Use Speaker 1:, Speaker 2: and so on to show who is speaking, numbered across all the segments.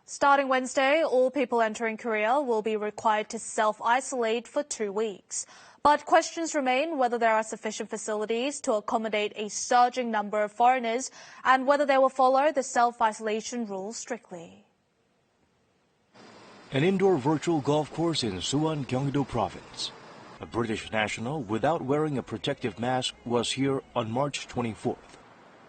Speaker 1: Starting Wednesday, all people entering Korea will be required to self-isolate for 2 weeks. But questions remain whether there are sufficient facilities to accommodate a surging number of foreigners and whether they will follow the self-isolation rules strictly.
Speaker 2: An indoor virtual golf course in SUWON Gyeonggi-do Province. A British national without wearing a protective mask was here on March 24th.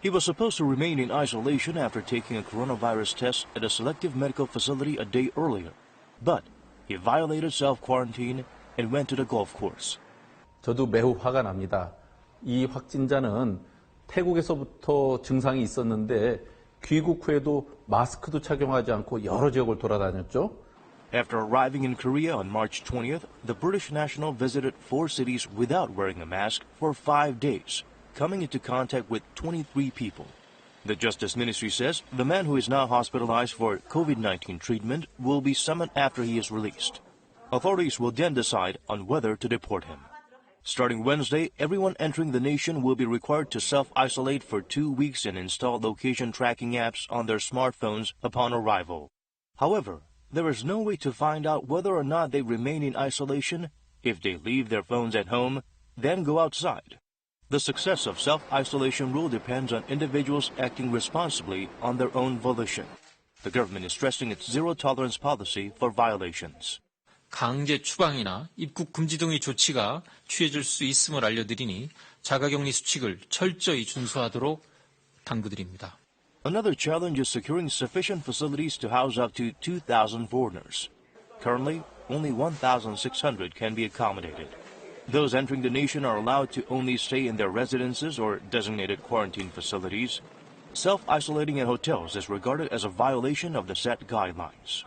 Speaker 2: He was supposed to remain in isolation after taking a coronavirus test at a selective medical facility a day earlier. But he violated self-quarantine and went to the golf course.
Speaker 3: 저도 매우 화가 납니다. 이 확진자는 태국에서부터 증상이 있었는데 귀국 후에도 마스크도 착용하지 않고 여러 지역을 돌아다녔죠.
Speaker 2: After arriving in Korea on March 20th, the British national visited 4 cities without wearing a mask for 5 days, coming into contact with 23 people. The Justice Ministry says the man who is now hospitalized for COVID-19 treatment will be summoned after he is released. Authorities will then decide on whether to deport him. Starting Wednesday, everyone entering the nation will be required to self-isolate for 2 weeks and install location tracking apps on their smartphones upon arrival. However, there is no way to find out whether or not they remain in isolation if they leave their phones at home, then go outside. The success of self-isolation rule depends on individuals acting responsibly on their own volition. The government is stressing its zero-tolerance policy for violations.
Speaker 4: 강제 추방이나 입국 금지 등의 조치가 취해질 수 있음을 알려드리니 자가격리 수칙을 철저히 준수하도록 당부드립니다.
Speaker 2: Another challenge is securing sufficient facilities to house up to 2,000 foreigners. Currently, only 1,600 can be accommodated. Those entering the nation are allowed to only stay in their residences or designated quarantine facilities. Self-isolating at hotels is regarded as a violation of the set guidelines.